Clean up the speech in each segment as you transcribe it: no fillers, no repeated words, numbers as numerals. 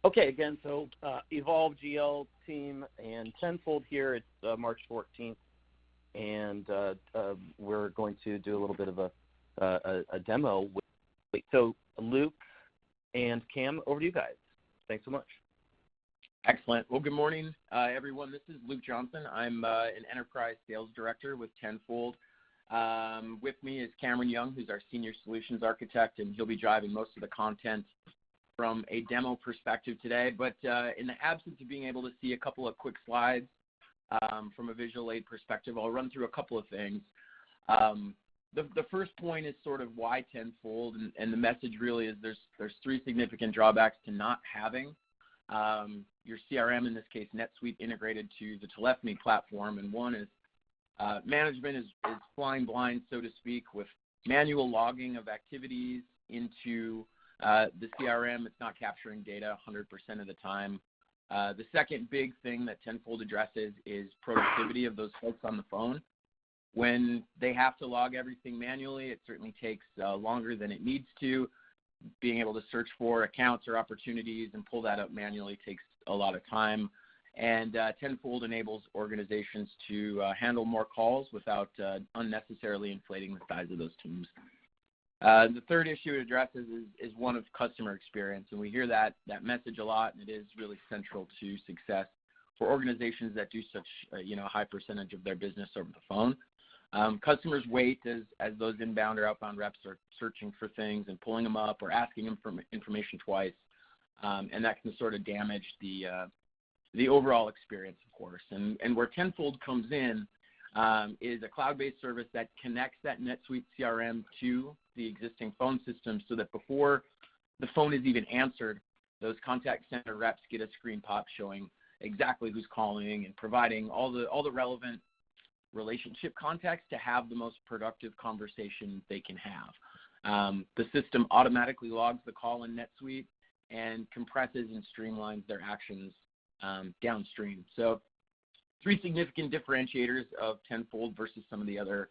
Okay, again, so Evolve GL team and Tenfold here. It's March 14th, and we're going to do a little bit of a demo. So Luke and Cam, over to you guys. Thanks so much. Excellent. Well, good morning, everyone. This is Luke Johnson. I'm an enterprise sales director with Tenfold. With me is Cameron Young, who's our senior solutions architect, and he'll be driving most of the content from a demo perspective today. But in the absence of being able to see a couple of quick slides from a visual aid perspective, I'll run through a couple of things. The first point is sort of why Tenfold, and the message really is there's three significant drawbacks to not having your CRM, in this case NetSuite, integrated to the telephony platform. And one is management is flying blind, so to speak, with manual logging of activities into the CRM. It's not capturing data 100% of the time. The second big thing that Tenfold addresses is productivity of those folks on the phone. When they have to log everything manually, it certainly takes longer than it needs to. Being able to search for accounts or opportunities and pull that up manually takes a lot of time. And Tenfold enables organizations to handle more calls without unnecessarily inflating the size of those teams. The third issue it addresses is one of customer experience, and we hear that message a lot, and it is really central to success for organizations that do such a high percentage of their business over the phone. Customers wait as those inbound or outbound reps are searching for things and pulling them up or asking them for information twice, and that can sort of damage the overall experience, of course. And where Tenfold comes in is a cloud-based service that connects that NetSuite CRM to the existing phone system, so that before the phone is even answered, those contact center reps get a screen pop showing exactly who's calling and providing all the relevant relationship context to have the most productive conversation they can have. The system automatically logs the call in NetSuite and compresses and streamlines their actions downstream. So three significant differentiators of Tenfold versus some of the other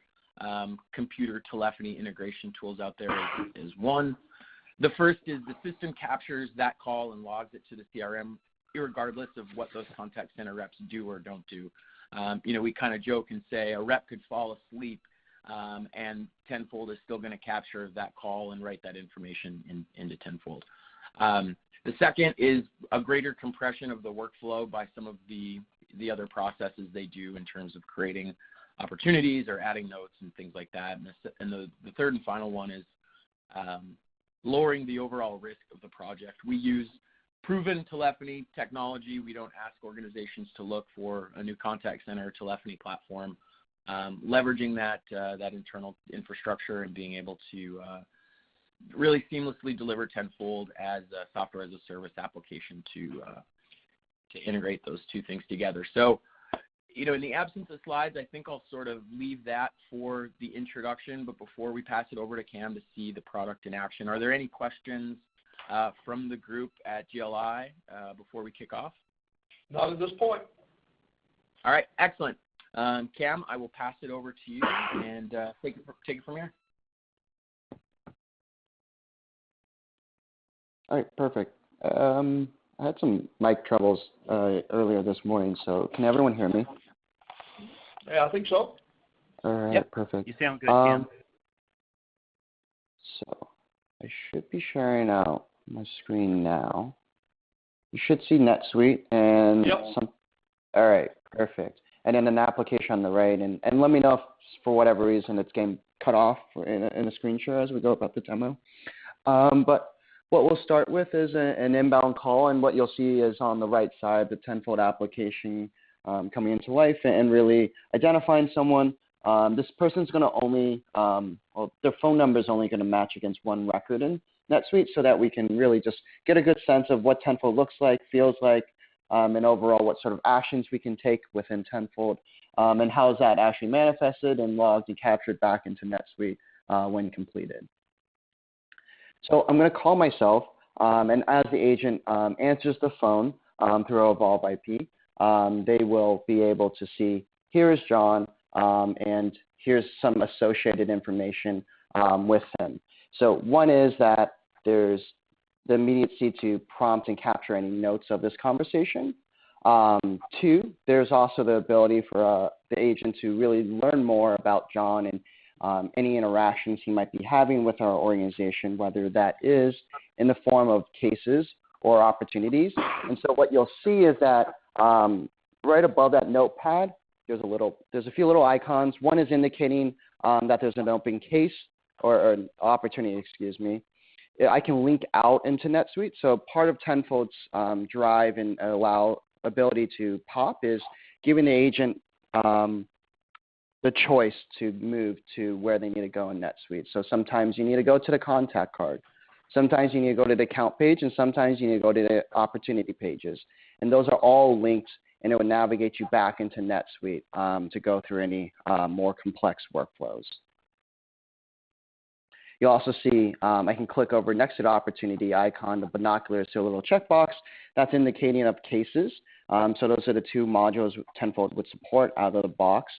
computer telephony integration tools out there is one. The first is the system captures that call and logs it to the CRM, irregardless of what those contact center reps do or don't do. We kind of joke and say a rep could fall asleep and Tenfold is still going to capture that call and write that information into Tenfold. The second is a greater compression of the workflow by some of the other processes they do in terms of creating opportunities or adding notes and things like that. And the third and final one is lowering the overall risk of the project. We use proven telephony technology. We don't ask organizations to look for a new contact center or telephony platform. Leveraging that internal infrastructure and being able to really seamlessly deliver Tenfold as a software as a service application to integrate those two things together. So, in the absence of slides, I think I'll sort of leave that for the introduction. But before we pass it over to Cam to see the product in action, are there any questions from the group at GLI before we kick off? Not at this point. All right, excellent. Cam, I will pass it over to you and take it from here. All right, perfect. I had some mic troubles earlier this morning, so can everyone hear me? Yeah, I think so. All right, yep. Perfect. You sound good, Cam. So I should be sharing out my screen now. You should see NetSuite and yep. All right, perfect. And then an application on the right, and let me know if for whatever reason it's getting cut off in a screen share as we go about the demo. But what we'll start with is an inbound call, and what you'll see is on the right side, the Tenfold application coming into life and really identifying someone. This person's going to only, their phone number is only going to match against one record in NetSuite, so that we can really just get a good sense of what Tenfold looks like, feels like, and overall what sort of actions we can take within Tenfold, and how is that actually manifested and logged and captured back into NetSuite when completed. So I'm going to call myself, and as the agent answers the phone through Evolve IP, they will be able to see, here is John, and here's some associated information with him. So one is that there's the immediacy to prompt and capture any notes of this conversation. 2, there's also the ability for the agent to really learn more about John and any interactions he might be having with our organization, whether that is in the form of cases or opportunities. And so what you'll see is that right above that notepad, there's a few little icons. One is indicating that there's an open case or an opportunity, excuse me. I can link out into NetSuite. So part of Tenfold's drive and ability to pop is giving the agent the choice to move to where they need to go in NetSuite. So sometimes you need to go to the contact card. Sometimes you need to go to the account page, and sometimes you need to go to the opportunity pages. And those are all linked, and it will navigate you back into NetSuite to go through any more complex workflows. You'll also see I can click over next to the opportunity icon, the binoculars, to a little checkbox that's indicating of cases. So those are the 2 modules Tenfold would support out of the box,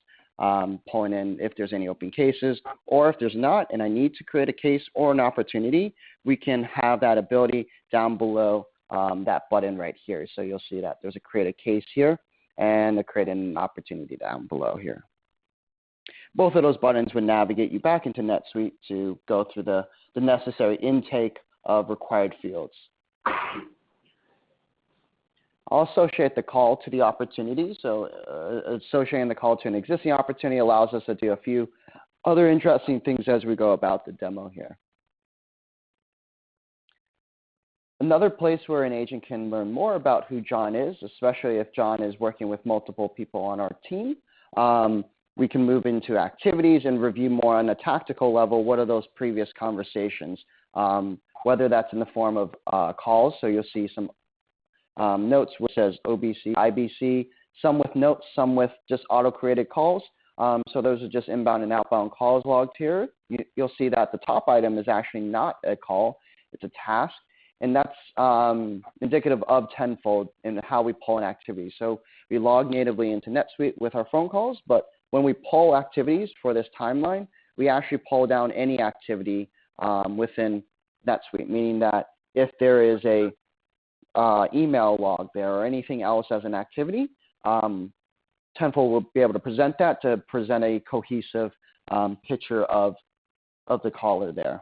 pulling in if there's any open cases, or if there's not and I need to create a case or an opportunity, we can have that ability down below that button right here. So you'll see that there's a create a case here and a create an opportunity down below here. Both of those buttons would navigate you back into NetSuite to go through the necessary intake of required fields. I'll associate the call to the opportunity. So associating the call to an existing opportunity allows us to do a few other interesting things as we go about the demo here. Another place where an agent can learn more about who John is, especially if John is working with multiple people on our team, we can move into activities and review more on a tactical level. What are those previous conversations? Whether that's in the form of calls, so you'll see some notes which says OBC, IBC, some with notes, some with just auto-created calls. So those are just inbound and outbound calls logged here. You'll see that the top item is actually not a call, it's a task. And that's indicative of Tenfold and how we pull in activities. So we log natively into NetSuite with our phone calls, but when we pull activities for this timeline, we actually pull down any activity within NetSuite, meaning that if there is a email log there or anything else as an activity, Tenfold will be able to present that to present a cohesive picture of the caller there.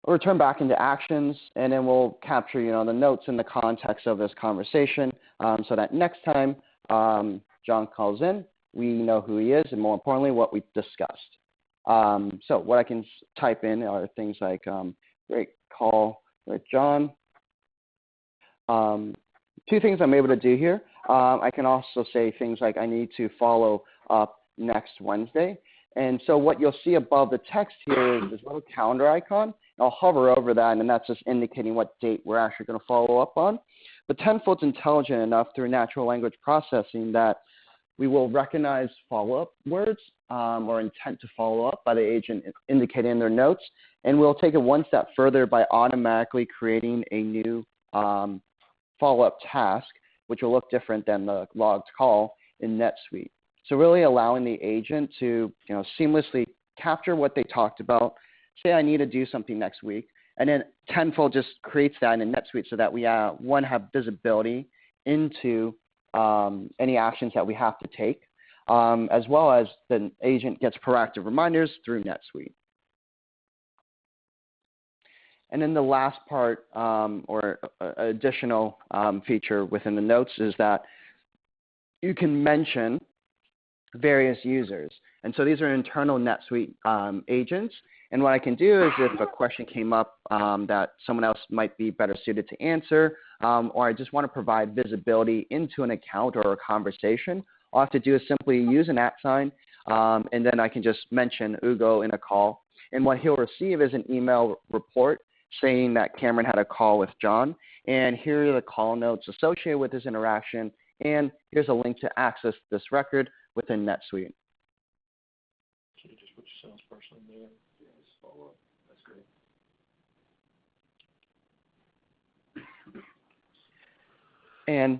We'll return back into actions, and then we'll capture, the notes in the context of this conversation, so that next time John calls in, we know who he is, and more importantly, what we discussed. So what I can type in are things like, great call with John. 2 things I'm able to do here. I can also say things like, I need to follow up next Wednesday. And so what you'll see above the text here is this little calendar icon. I'll hover over that, and that's just indicating what date we're actually going to follow up on. But Tenfold's intelligent enough through natural language processing that we will recognize follow-up words or intent to follow up by the agent indicating in their notes, and we'll take it one step further by automatically creating a new follow-up task, which will look different than the logged call in NetSuite. So really allowing the agent to seamlessly capture what they talked about. Say I need to do something next week, and then Tenfold just creates that in NetSuite so that we have visibility into any actions that we have to take, as well as the agent gets proactive reminders through NetSuite. And then the last part or additional feature within the notes is that you can mention various users. And so these are internal NetSuite agents. And what I can do is if a question came up that someone else might be better suited to answer, or I just want to provide visibility into an account or a conversation, all I have to do is simply use an @, and then I can just mention Ugo in a call. And what he'll receive is an email report saying that Cameron had a call with John, and here are the call notes associated with this interaction, and here's a link to access this record within NetSuite. Can you just put your salesperson in there? Yeah, just follow up. That's great. And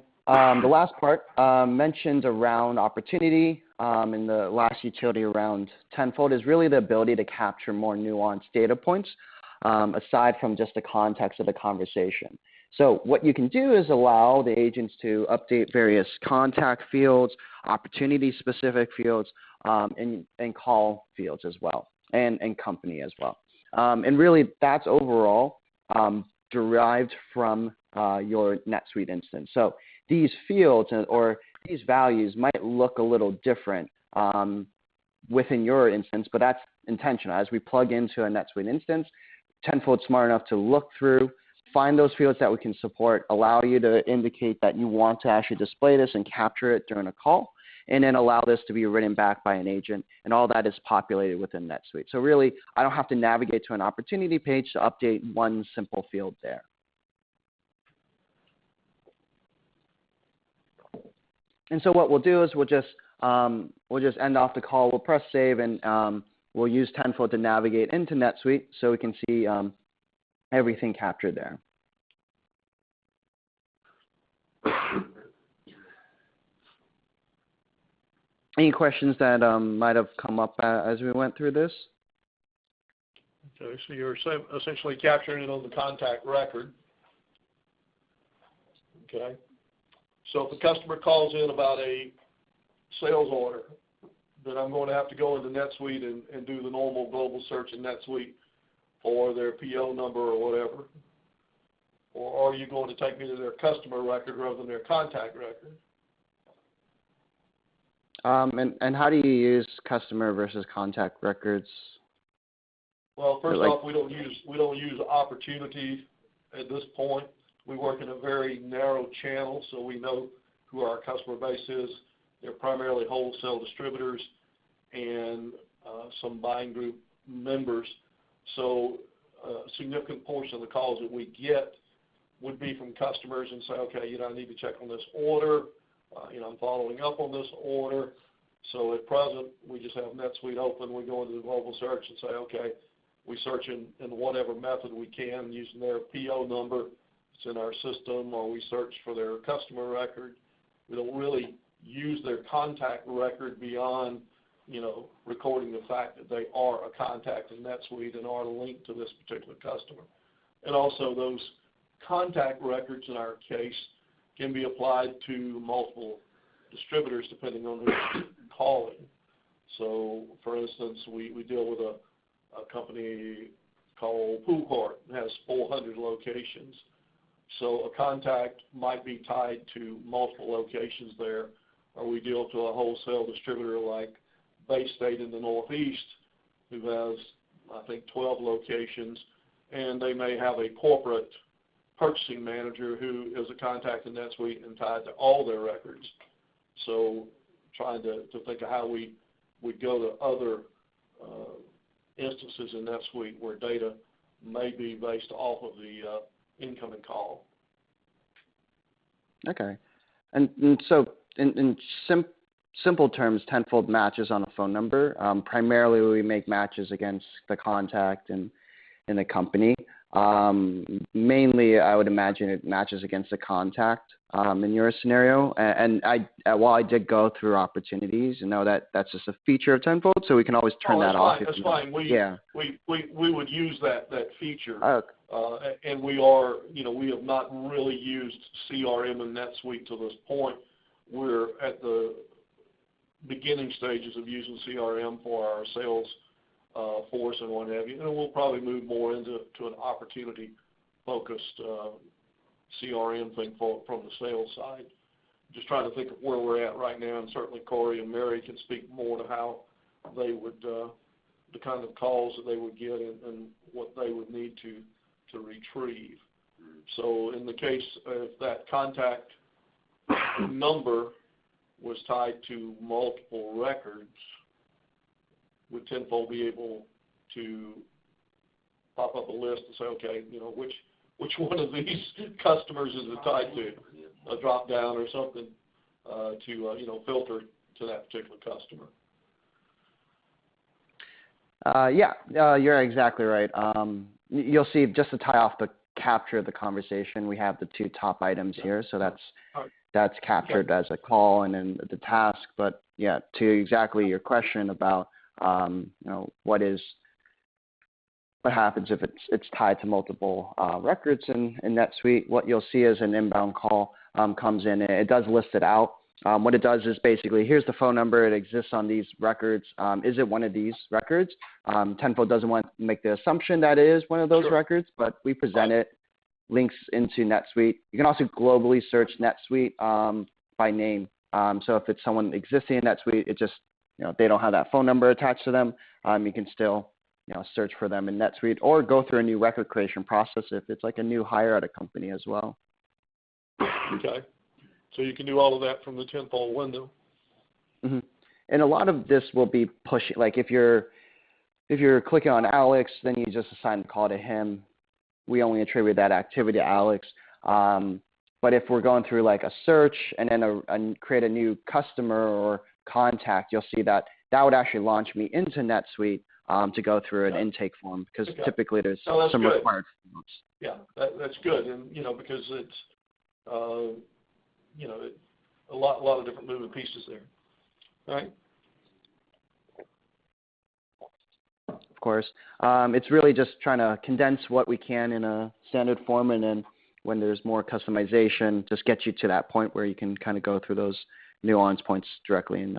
the last part mentioned around opportunity. and the last utility around Tenfold is really the ability to capture more nuanced data points aside from just the context of the conversation. So what you can do is allow the agents to update various contact fields, opportunity-specific fields, and call fields as well, and company as well. And really, that's overall derived from your NetSuite instance. So these fields or these values might look a little different within your instance, but that's intentional. As we plug into a NetSuite instance, Tenfold's smart enough to look through, find those fields that we can support, allow you to indicate that you want to actually display this and capture it during a call, and then allow this to be written back by an agent, and all that is populated within NetSuite. So really, I don't have to navigate to an opportunity page to update one simple field there. And so what we'll do is we'll just end off the call. We'll press save, and we'll use Tenfold to navigate into NetSuite so we can see everything captured there. Any questions that might have come up as we went through this? Okay, so you're essentially capturing it on the contact record. Okay. So if the customer calls in about a sales order, then I'm going to have to go into NetSuite and do the normal global search in NetSuite for their PO number or whatever. Or are you going to take me to their customer record rather than their contact record? And how do you use customer versus contact records? Well, first off, we don't use opportunity at this point. We work in a very narrow channel, so we know who our customer base is. They're primarily wholesale distributors and some buying group members. So a significant portion of the calls that we get would be from customers and say, okay, I need to check on this order. I'm following up on this order. So at present, we just have NetSuite open. We go into the global search and say, okay, we search in whatever method we can using their PO number. It's in our system, or we search for their customer record. We don't really use their contact record beyond, recording the fact that they are a contact in NetSuite and are linked to this particular customer. And also those contact records in our case can be applied to multiple distributors depending on who's calling. So, for instance, we deal with a company called Pool Court. It has 400 locations. So a contact might be tied to multiple locations there, or we deal to a wholesale distributor like Bay State in the Northeast who has, I think, 12 locations, and they may have a corporate purchasing manager who is a contact in NetSuite and tied to all their records. So trying to think of how we would go to other instances in NetSuite where data may be based off of the incoming call. Okay. And so in simple terms, Tenfold matches on a phone number. Primarily, we make matches against the contact and the company. Mainly, I would imagine it matches against the contact in your scenario. And while I did go through opportunities, that's just a feature of Tenfold, so we can always turn that off. That's fine. We would use that feature. And we have not really used CRM and NetSuite to this point. We're at the beginning stages of using CRM for our sales force and what have you, and we'll probably move more into an opportunity-focused CRM thing from the sales side. Just trying to think of where we're at right now, and certainly Corey and Mary can speak more to how they would, the kind of calls that they would get and what they would need to retrieve. So in the case if that contact number was tied to multiple records, would Tenfold be able to pop up a list and say, okay, which one of these customers is it tied to? A drop down or something to filter to that particular customer. You're exactly right. You'll see, just to tie off the capture the conversation, we have the two top items here. So All right. that's captured as a call and then the task. But yeah, to exactly your question about what happens if it's tied to multiple records in NetSuite. What you'll see is an inbound call comes in. It does list it out. What it does is basically, here's the phone number. It exists on these records. Is it one of these records? Tenfold doesn't want to make the assumption that it is one of those records, but we present it, links into NetSuite. You can also globally search NetSuite by name. So if it's someone existing in NetSuite, it just, they don't have that phone number attached to them. You can still, search for them in NetSuite or go through a new record creation process if it's like a new hire at a company as well. Okay. So you can do all of that from the Tenfold window. Mm-hmm. And a lot of this will be pushing, like if you're clicking on Alex, then you just assign the call to him. We only attribute that activity to Alex. But if we're going through like a search and then create a new customer or contact, you'll see that would actually launch me into NetSuite to go through an intake form because typically there's some required forms. Yeah, that's good, and because it's a lot of different moving pieces there. All right. Of course, it's really just trying to condense what we can in a standard form, and then when there's more customization, just get you to that point where you can kind of go through those nuance points directly in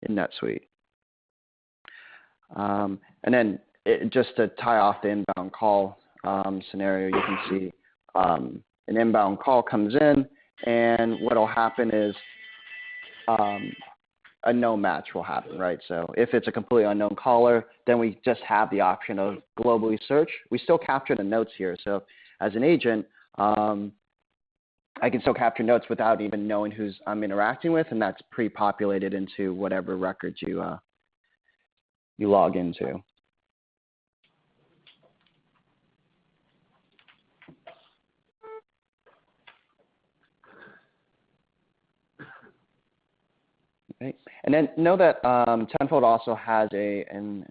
NetSuite. And then just to tie off the inbound call scenario, you can see an inbound call comes in, and what will happen is a no match will happen, right? So if it's a completely unknown caller, then we just have the option of globally search. We still capture the notes here. So as an agent, I can still capture notes without even knowing who's I'm interacting with, and that's pre-populated into whatever records you log into. Okay. And then know that Tenfold also has and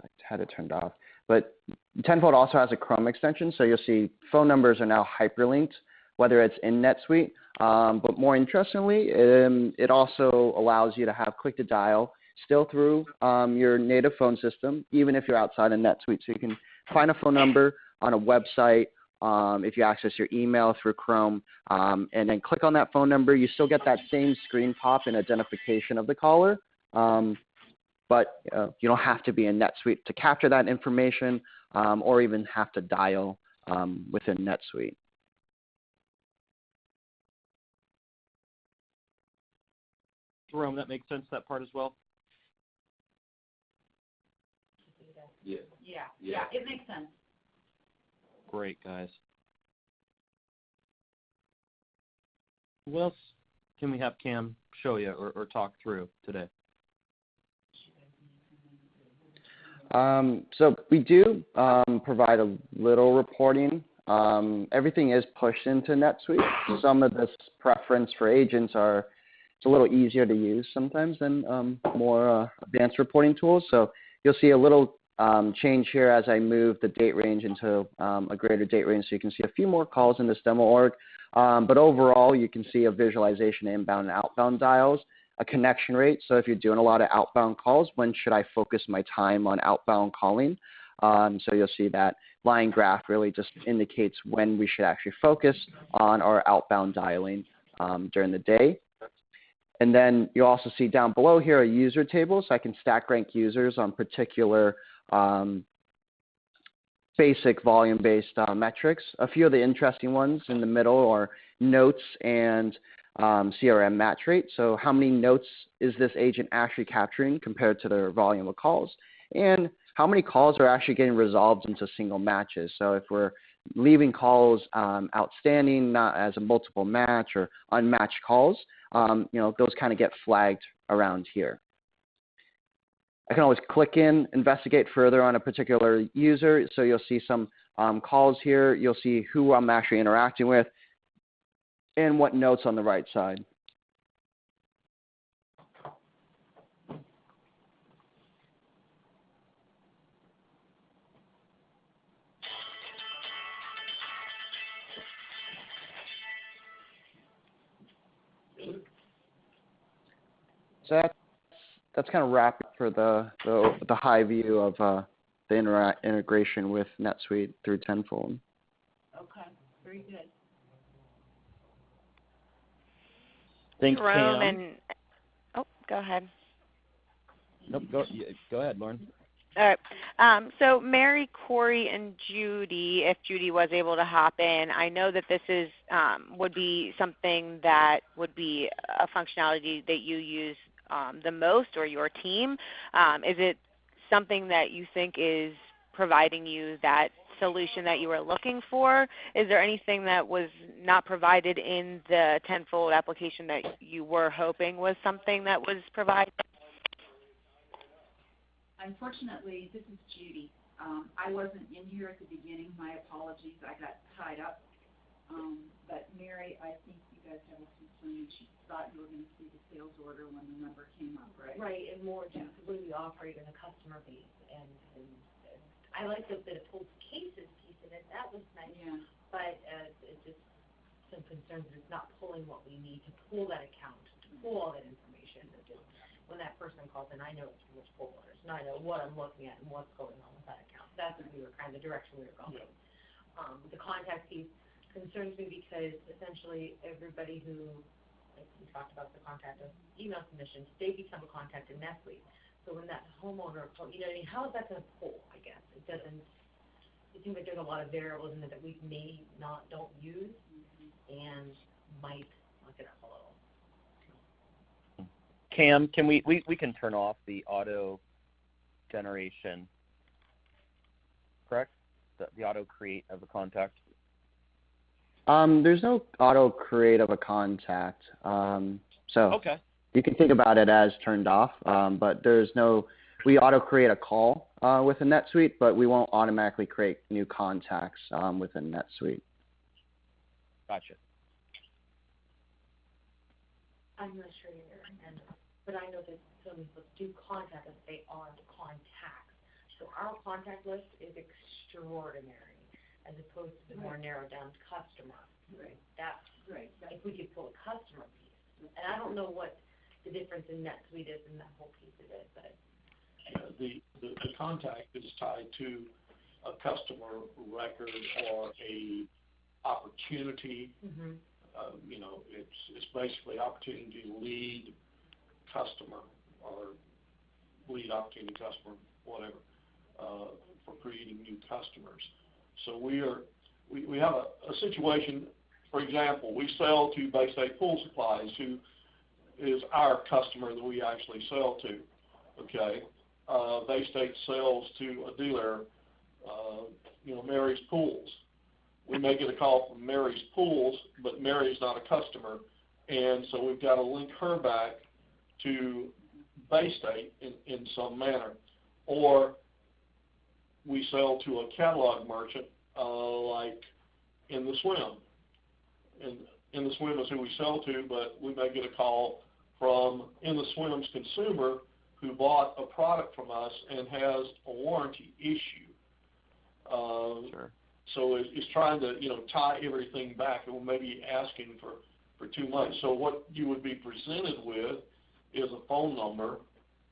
I had it turned off, but Tenfold also has a Crm extension, so you'll see phone numbers are now hyperlinked, whether it's in NetSuite, but more interestingly, it also allows you to have click to dial still through your native phone system, even if you're outside of NetSuite. So you can find a phone number on a website, if you access your email through Chrome, and then click on that phone number, you still get that same screen pop and identification of the caller, but you don't have to be in NetSuite to capture that information or even have to dial within NetSuite. Jerome, that makes sense, that part as well? Yeah, it makes sense. Great, guys. What else can we have Cam show you or talk through today? So we do provide a little reporting. Everything is pushed into NetSuite. Some of this preference for agents it's a little easier to use sometimes than more advanced reporting tools. So you'll see a little change here as I move the date range into a greater date range, so you can see a few more calls in this demo org. But overall, you can see a visualization of inbound and outbound dials, a connection rate. So if you're doing a lot of outbound calls, when should I focus my time on outbound calling? So you'll see that line graph really just indicates when we should actually focus on our outbound dialing during the day. And then you'll also see down below here a user table, so I can stack rank users on particular basic volume-based metrics. A few of the interesting ones in the middle are notes and Crm Match Rate. So how many notes is this agent actually capturing compared to their volume of calls? And how many calls are actually getting resolved into single matches? So if we're leaving calls outstanding, not as a multiple match or unmatched calls, those kind of get flagged around here. I can always click in, investigate further on a particular user. So you'll see some calls here. You'll see who I'm actually interacting with and what notes on the right side. So that's kind of wrapped for the high view of the integration with NetSuite through Tenfold. Okay, very good. Thanks, Jerome Cam. go ahead. Nope, go ahead, Lauren. All right. So Mary, Corey, and Judy, if Judy was able to hop in, I know that this is would be something that would be a functionality that you use the most, or your team. Is it something that you think is providing you that solution that you were looking for? Is there anything that was not provided in the Tenfold application that you were hoping was something that was provided? Unfortunately, this is Judy. I wasn't in here at the beginning. My apologies. I got tied up. But Mary, I think you guys have a concern. She thought you were going to see the sales order when the number came up, right? Right, and more just the way we operate in a customer base. And I like the pulled cases piece of it. That was nice. Yeah. But it's just some concerns that it's not pulling what we need to pull that account, to pull all that information. That just, when that person calls in, I know it's which pull orders, and I know what I'm looking at and what's going on with that account. That's what we were kind of the direction we were going. Yeah. The contact piece concerns me because essentially everybody who, like we talked about the contact of email submissions, they become a contact in Netsuite. So when that homeowner, how is that going to pull, I guess? It doesn't, it seems like there's a lot of variables in it that we don't use and might look it up a little. Cam, can we can turn off the auto generation, correct? The auto create of a contact. There's no auto create of a contact, so Okay. you can think about it as turned off. But we auto create a call within NetSuite, but we won't automatically create new contacts within NetSuite. Gotcha. I'm not sure either, but I know that some people do contact us, they aren't contacts. So our contact list is extraordinary, as opposed to the more narrowed down customer. Right. That's Right. if we could pull a customer piece. And I don't know what the difference in NetSuite is in that whole piece of it, but The contact is tied to a customer record or a opportunity. mm-hmm. It's basically opportunity lead customer or lead opportunity customer, whatever, for creating new customers. So we have a situation. For example, we sell to Bay State Pool Supplies, who is our customer that we actually sell to. Okay, Bay State sells to a dealer, Mary's Pools. We may get a call from Mary's Pools, but Mary's not a customer, and so we've got to link her back to Bay State in some manner. Or we sell to a catalog merchant like In the Swim. And In the Swim is who we sell to, but we may get a call from In the Swim's consumer who bought a product from us and has a warranty issue. Sure. So it's trying to, tie everything back, and we may be asking for too much. So what you would be presented with is a phone number,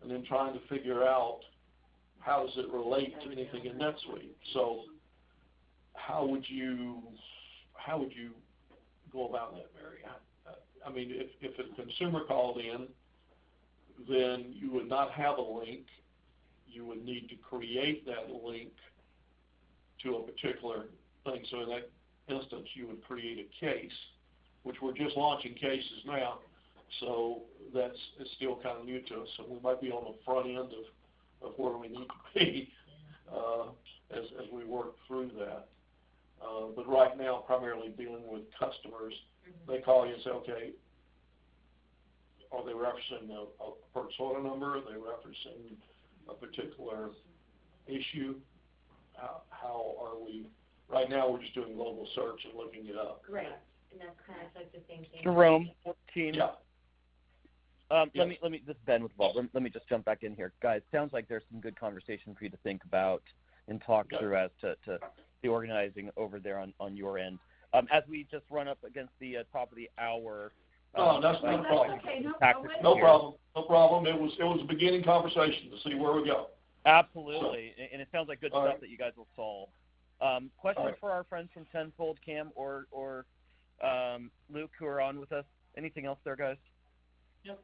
and then trying to figure out how does it relate to anything in NetSuite. So how would you go about that, Mary? I mean, if a consumer called in, then you would not have a link. You would need to create that link to a particular thing. So in that instance, you would create a case, which we're just launching cases now. So it's still kind of new to us. So we might be on the front end of where we need to be as we work through that. But right now, primarily dealing with customers, they call you and say, okay, are they referencing a purchase order number? Are they referencing a particular issue? How are we? Right now, we're just doing global search and looking it up. Right, and that's kind of like the same thing. Jerome, 14. Yeah. Let me. This is Ben with Vault. Let me just jump back in here, guys. Sounds like there's some good conversation for you to think about and talk through as to the organizing over there on your end. As we just run up against the top of the hour, No, that's not a problem. Okay. No problem. No problem. It was a beginning conversation to see where we go. Absolutely, and it sounds like good All stuff right. that you guys will solve. Questions for our friends from Tenfold, Cam or Luke, who are on with us? Anything else there, guys? Yep.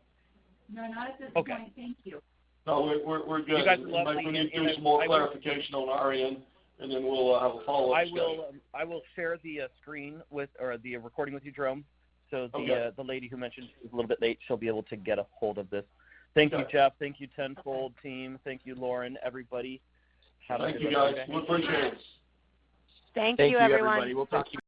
No, not at this Okay. point. Thank you. No, we're good. You guys are lovely, Maybe we need to and do some more I will- clarification on our end, and then we'll have a follow-up discussion. I will share the screen or the recording with you, Jerome. So the lady who mentioned she was a little bit late, she'll be able to get a hold of this. Thank you, Jeff. Thank you, Tenfold team. Thank you, Lauren. Everybody. Thank you, guys. We appreciate it. Thank Thank you, you, everyone. everybody. We'll talk to you.